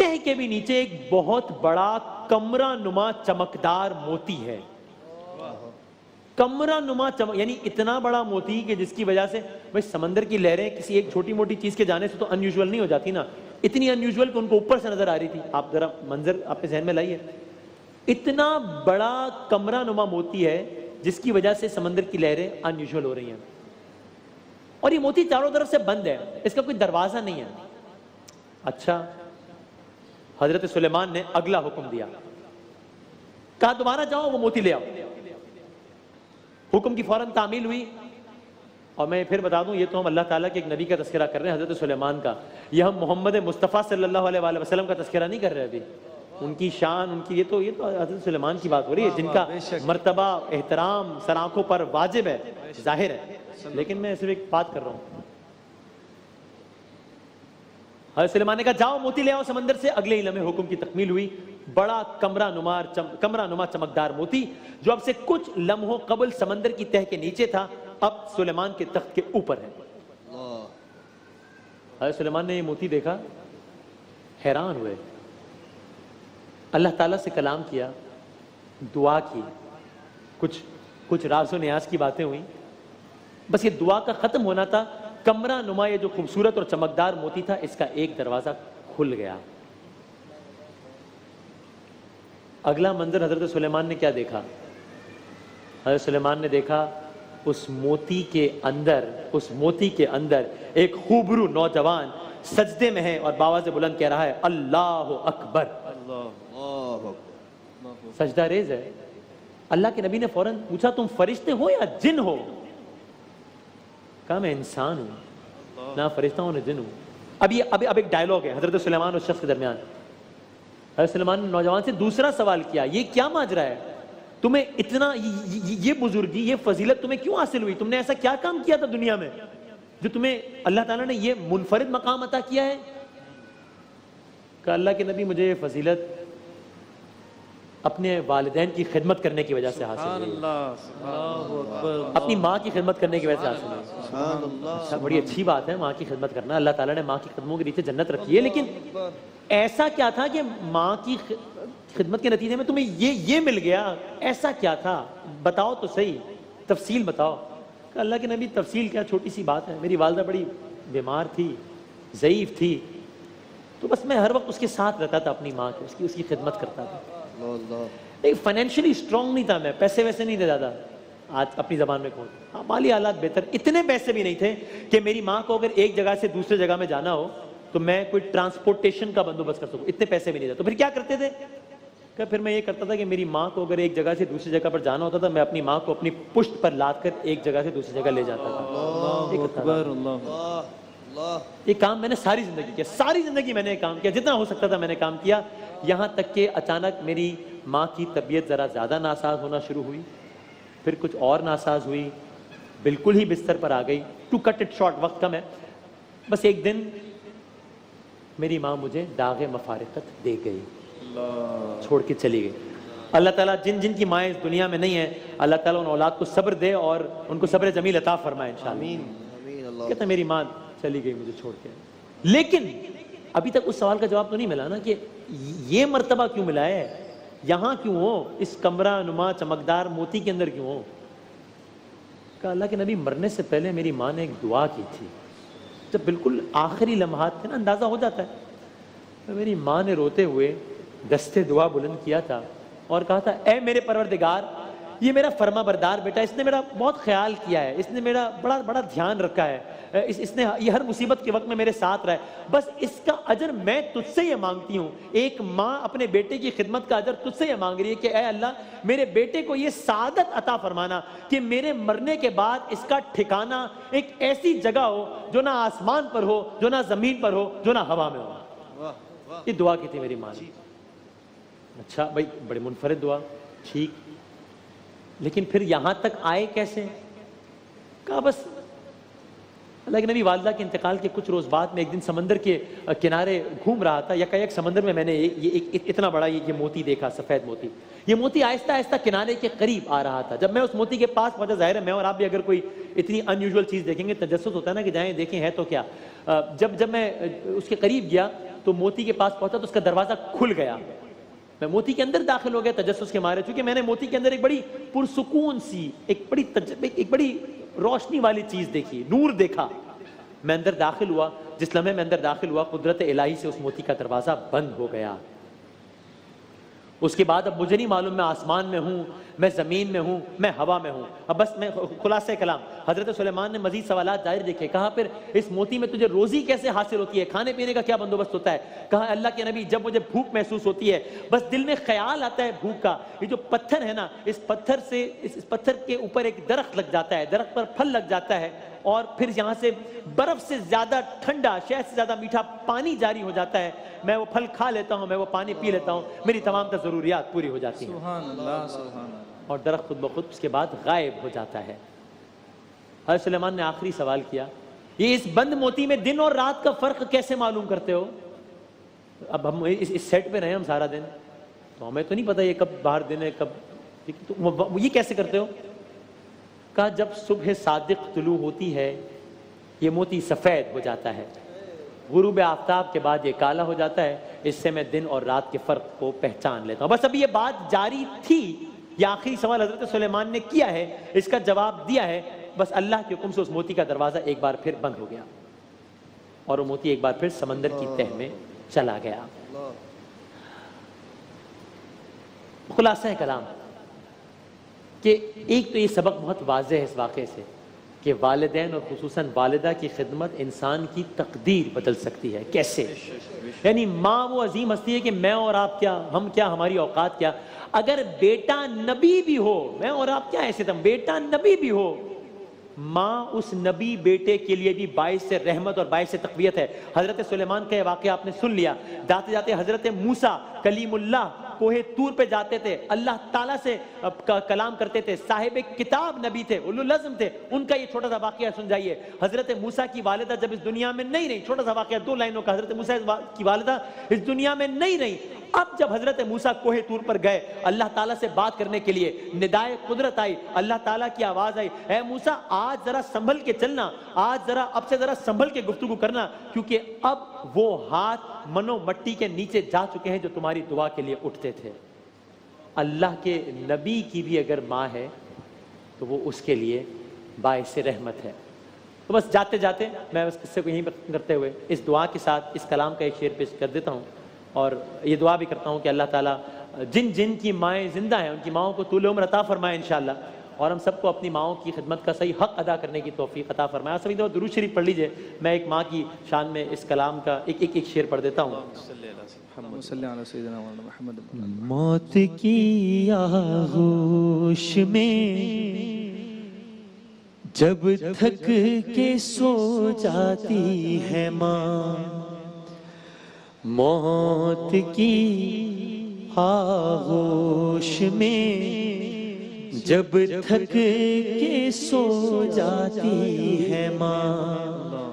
تہ کے بھی نیچے ایک بہت بڑا کمرہ نما چمکدار موتی ہے. کمرہ نما یعنی اتنا بڑا موتی کہ جس کی وجہ سے بھائی سمندر کی لہریں کسی ایک چھوٹی موٹی چیز کے جانے سے تو ان یوزول نہیں ہو جاتی نا, اتنی ان یوزول کہ ان کو اوپر سے نظر آ رہی تھی. آپ ذرا منظر اپنے ذہن میں لائیے, اتنا بڑا کمرہ نما موتی ہے جس کی وجہ سے سمندر کی لہریں ان یوزول ہو رہی ہیں, اور یہ موتی چاروں طرف سے بند ہے, اس کا کوئی دروازہ نہیں ہے. اچھا, حضرت سلیمان نے اگلا حکم دیا, کہا دوبارہ جاؤ وہ موتی لے آؤ. حکم کی فوراً تعمیل ہوئی. اور میں پھر بتا دوں, یہ تو ہم اللہ تعالیٰ کے ایک نبی کا تذکرہ کر رہے ہیں, حضرت سلیمان کا. یہ ہم محمد مصطفیٰ صلی اللہ علیہ وآلہ وسلم کا تذکرہ نہیں کر رہے ابھی. ان کی شان, ان کی یہ تو حضرت سلیمان کی بات ہو رہی ہے, جن کا مرتبہ احترام سر آنکھوں پر واجب ہے, ظاہر ہے. لیکن میں صرف ایک بات کر رہا ہوں. حضرت سلیمان نے کہا جاؤ موتی لے آؤ سمندر سے. اگلے ہی لمحے حکم کی تکمیل ہوئی. بڑا کمرہ نما چمکدار موتی جو اب سے کچھ لمحوں قبل سمندر کی تہ کے نیچے تھا, اب سلیمان کے تخت کے اوپر ہے. حضرت سلیمان نے یہ موتی دیکھا, حیران ہوئے, اللہ تعالیٰ سے کلام کیا, دعا کی, کچھ راز و نیاز کی باتیں ہوئیں. بس یہ دعا کا ختم ہونا تھا. کمرہ نما یہ جو خوبصورت اور چمکدار موتی تھا, اس کا ایک دروازہ کھل گیا. اگلا منظر حضرت سلیمان نے کیا دیکھا؟ حضرت سلیمان نے دیکھا اس موتی کے اندر ایک خوبرو نوجوان سجدے میں ہے اور باواز بلند کہہ رہا ہے اللہ اکبر. سجدہ ریز ہے. اللہ کے نبی نے فوراً پوچھا تم فرشتے ہو یا جن ہو؟ کہا میں انسان ہوں, نہ فرشتہ ہوں نہ جن ہوں. اب ایک ڈائلوگ ہے حضرت سلیمان اور شخص کے درمیان. حضرت سلیمان نے نوجوان سے دوسرا سوال کیا, یہ کیا ماجرا ہے؟ تمہیں اتنا یہ بزرگی, یہ فضیلت تمہیں کیوں حاصل ہوئی؟ تم نے ایسا کیا کام کیا تھا دنیا میں جو تمہیں اللہ تعالیٰ نے یہ منفرد مقام عطا کیا ہے؟ کہ اللہ کے نبی مجھے یہ فضیلت اپنے والدین کی خدمت کرنے کی وجہ سے حاصل ہوئی, اپنی ماں کی خدمت کرنے کی وجہ سے حاصل ہوئی. اچھا, بڑی اچھی بات ہے ماں کی خدمت کرنا, اللہ تعالیٰ نے ماں کی قدموں کے نیچے جنت رکھی ہے. لیکن ایسا کیا تھا کہ ماں کی خدمت کے نتیجے میں تمہیں یہ مل گیا؟ ایسا کیا تھا بتاؤ تو صحیح, تفصیل بتاؤ. کہ اللہ کے نبی تفصیل کیا, چھوٹی سی بات ہے, میری والدہ بڑی بیمار تھی, ضعیف تھی, تو بس میں ہر وقت اس کے ساتھ رہتا تھا, اپنی ماں کے, اس کی خدمت کرتا تھا. فائنینشلی اسٹرانگ نہیں تھا میں, پیسے ویسے نہیں دیتا تھا. آج اپنی زبان میں کہوں, مالی حالات بہتر, اتنے پیسے بھی نہیں تھے کہ میری ماں کو اگر ایک جگہ سے دوسرے جگہ میں جانا ہو تو میں کوئی ٹرانسپورٹیشن کا بندوبست کر سکوں. اتنے پیسے بھی نہیں تھے. تو پھر کیا کرتے تھے؟ کہ پھر میں یہ کرتا تھا کہ میری ماں کو اگر ایک جگہ سے دوسری جگہ پر جانا ہوتا تھا, میں اپنی ماں کو اپنی پشت پر لاد کر ایک جگہ سے دوسری جگہ لے جاتا تھا. یہ کام میں نے ساری زندگی کیا, ساری زندگی میں نے کام کیا, جتنا ہو سکتا تھا میں نے کام کیا. یہاں تک کہ اچانک میری ماں کی طبیعت ذرا زیادہ ناساز ہونا شروع ہوئی, پھر کچھ اور ناساز ہوئی, بالکل ہی بستر پر آ گئی. ٹو کٹ اٹ شارٹ, وقت کم ہے, بس ایک دن میری ماں مجھے داغ مفارقت دے گئی, چھوڑ کے چلی گئی. اللہ تعالیٰ جن کی مائیں اس دنیا میں نہیں ہیں, اللہ تعالیٰ ان اولاد کو صبر دے اور ان کو صبر جمیل عطا فرمائے انشاءاللہ. کہتا میری ماں چلی گئی مجھے چھوڑ کے. لیکن ابھی تک اس سوال کا جواب تو نہیں ملا نا کہ یہ مرتبہ کیوں ملا ہے, یہاں کیوں ہو, اس کمرہ نما چمکدار موتی کے اندر کیوں ہو؟ کہ اللہ کے نبی مرنے سے پہلے میری ماں نے ایک دعا کی تھی. جب بالکل آخری لمحات تھے نا, اندازہ ہو جاتا ہے, تو میری ماں نے روتے ہوئے دستے دعا بلند کیا تھا اور کہا تھا اے میرے پروردگار, یہ میرا فرما بردار بیٹا, اس نے میرا بہت خیال کیا ہے, اس نے میرا بڑا دھیان رکھا ہے, اس نے یہ ہر مصیبت کے وقت میں میرے ساتھ رہا ہے, بس اس کا اجر میں تجھ سے یہ مانگتی ہوں. ایک ماں اپنے بیٹے کی خدمت کا اجر تجھ سے یہ مانگ رہی ہے کہ اے اللہ میرے بیٹے کو یہ سعادت عطا فرمانا کہ میرے مرنے کے بعد اس کا ٹھکانہ ایک ایسی جگہ ہو جو نہ آسمان پر ہو, جو نہ زمین پر ہو, جو نہ ہوا میں ہو. یہ دعا کی تھی میری ماں نے. اچھا بھائی, بڑی منفرد دعا, ٹھیک, لیکن پھر یہاں تک آئے کیسے؟ کہا بس اللہ کے نبی والدہ کے انتقال کے کچھ روز بعد میں ایک دن سمندر کے کنارے گھوم رہا تھا, یکایک سمندر میں نے اتنا بڑا یہ موتی دیکھا, سفید موتی. یہ موتی آہستہ آہستہ کنارے کے قریب آ رہا تھا. جب میں اس موتی کے پاس پہنچا, ظاہر ہے میں اور آپ بھی اگر کوئی اتنی ان یوزول چیز دیکھیں گے, تجسس ہوتا ہے نا کہ جائیں دیکھیں ہے تو کیا. جب میں اس کے قریب گیا تو موتی کے پاس پہنچا تو اس کا دروازہ کھل گیا. میں موتی کے اندر داخل ہو گیا تجسس کے مارے, چونکہ میں نے موتی کے اندر ایک بڑی پرسکون سی, ایک بڑی روشنی والی چیز دیکھی, نور دیکھا. میں اندر داخل ہوا, جس لمحے میں اندر داخل ہوا قدرت الہی سے اس موتی کا دروازہ بند ہو گیا. اس کے بعد اب مجھے نہیں معلوم میں آسمان میں ہوں, میں زمین میں ہوں, میں ہوا میں ہوں. اب بس میں خلاصہ کلام, حضرت سلیمان نے مزید سوالات جاری رکھے. کہا پھر اس موتی میں تجھے روزی کیسے حاصل ہوتی ہے, کھانے پینے کا کیا بندوبست ہوتا ہے؟ کہا اللہ کے نبی جب مجھے بھوک محسوس ہوتی ہے بس دل میں خیال آتا ہے بھوک کا. یہ جو پتھر ہے نا, اس پتھر کے اوپر ایک درخت لگ جاتا ہے, درخت پر پھل لگ جاتا ہے, اور پھر یہاں سے برف سے زیادہ ٹھنڈا, شہد سے زیادہ میٹھا پانی جاری ہو جاتا ہے. میں وہ پھل کھا لیتا ہوں, میں وہ پانی پی لیتا ہوں, میری تمام ضروریات پوری ہو جاتی ہیں. سبحان اللہ سبحان اللہ. اور درخت خود بخود اس کے بعد غائب ہو جاتا ہے. حضرت سلیمان نے آخری سوال کیا, یہ اس بند موتی میں دن اور رات کا فرق کیسے معلوم کرتے ہو؟ اب ہم اس سیٹ پہ رہے ہم سارا دن, تو ہمیں تو نہیں پتا یہ کب باہر دن ہے کب, یہ کیسے کرتے ہو؟ کہا جب صبح صادق طلوع ہوتی ہے یہ موتی سفید ہو جاتا ہے, غروب آفتاب کے بعد یہ کالا ہو جاتا ہے, اس سے میں دن اور رات کے فرق کو پہچان لیتا ہوں. بس اب یہ بات جاری تھی, یہ آخری سوال حضرت سلیمان نے کیا ہے, اس کا جواب دیا ہے. بس اللہ کے حکم سے اس موتی کا دروازہ ایک بار پھر بند ہو گیا, اور وہ موتی ایک بار پھر سمندر کی تہ میں چلا گیا. خلاصہ کلام کہ ایک تو یہ سبق بہت واضح ہے اس واقعے سے کہ والدین اور خصوصاً والدہ کی خدمت انسان کی تقدیر بدل سکتی ہے. کیسے؟ یعنی ماں وہ عظیم ہستی ہے کہ میں اور آپ کیا, ہم کیا, ہماری اوقات کیا. اگر بیٹا نبی بھی ہو, میں اور آپ کیا ایسے تم, بیٹا نبی بھی ہو, ماں اس نبی بیٹے کے لیے بھی باعث رحمت اور باعث تقویت ہے. حضرت سلیمان کا یہ واقعہ آپ نے سن لیا. جاتے جاتے حضرت موسیٰ کلیم اللہ کوہ طور پہ جاتے تھے, اللہ تعالیٰ سے کلام کرتے تھے, صاحب کتاب نبی تھے, اولو العزم تھے. ان کا یہ چھوٹا سا واقعہ سن جائیے. حضرت موسیٰ کی والدہ جب اس دنیا میں نہیں رہی, چھوٹا سا واقعہ 2 لائنوں کا, حضرت موسیٰ کی والدہ اس دنیا میں نہیں رہی. اب جب حضرت موسیٰ کوہ طور پر گئے اللہ تعالیٰ سے بات کرنے کے لیے, ندائے قدرت آئی, اللہ تعالیٰ کی آواز آئی, اے موسیٰ آج ذرا سنبھل کے چلنا, آج ذرا اب سے ذرا سنبھل کے گفتگو کرنا, کیونکہ اب وہ ہاتھ منو مٹی کے نیچے جا چکے ہیں جو تمہاری دعا کے لیے اٹھتے تھے. اللہ کے نبی کی بھی اگر ماں ہے تو وہ اس کے لیے باعث رحمت ہے. تو بس جاتے جاتے میں اس قصے کو یہیں پر کرتے ہوئے اس دعا کے ساتھ اس کلام کا ایک شعر پیش کر دیتا ہوں, اور یہ دعا بھی کرتا ہوں کہ اللہ تعالیٰ جن جن کی مائیں زندہ ہیں ان کی ماؤں کو طول عمر عطا فرمائے انشاءاللہ, اور ہم سب کو اپنی ماؤں کی خدمت کا صحیح حق ادا کرنے کی توفیق عطا فرمائے. سبھی دفعہ درود شریف پڑھ لیجئے. میں ایک ماں کی شان میں اس کلام کا ایک شعر پڑھ دیتا ہوں. موت کی آغوش میں جب تھک کے سو جاتی ہے ماں, موت کی آغوش میں جب تھک کے سو جاتی ہے ماں,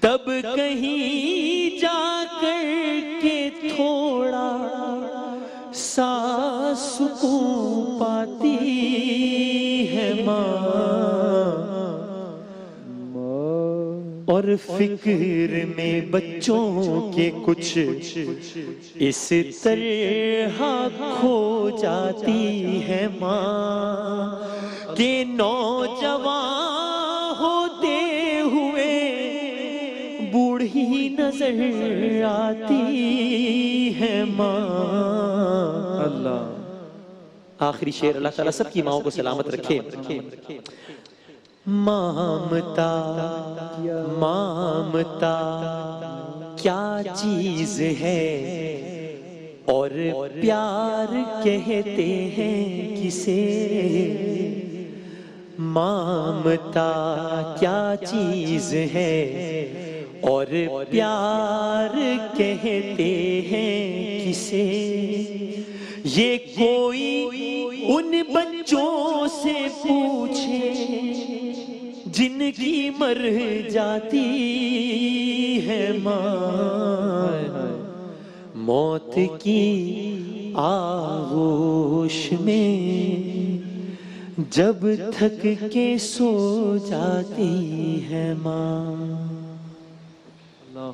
تب کہیں جا کر کے تھوڑا سا سکون پاتی ہے ماں, اور فکر میں بچوں کے کچھ اس طرح کھو جاتی ہے ماں کہ نوجوان ہوتے ہوئے بوڑھی نظر آتی ہے ماں. اللہ آخری شعر. اللہ تعالیٰ سب کی ماؤں کو سلامت رکھے. مامتا مامتا کیا چیز ہے اور پیار کہتے ہیں کسے, مامتا کیا چیز ہے اور پیار کہتے ہیں کسے, یہ کوئی ان بچوں سے پوچھے جن کی مر جاتی ہے ماں, موت کی آغوش میں جب تھک کے سو جاتی ہے ماں. اللہ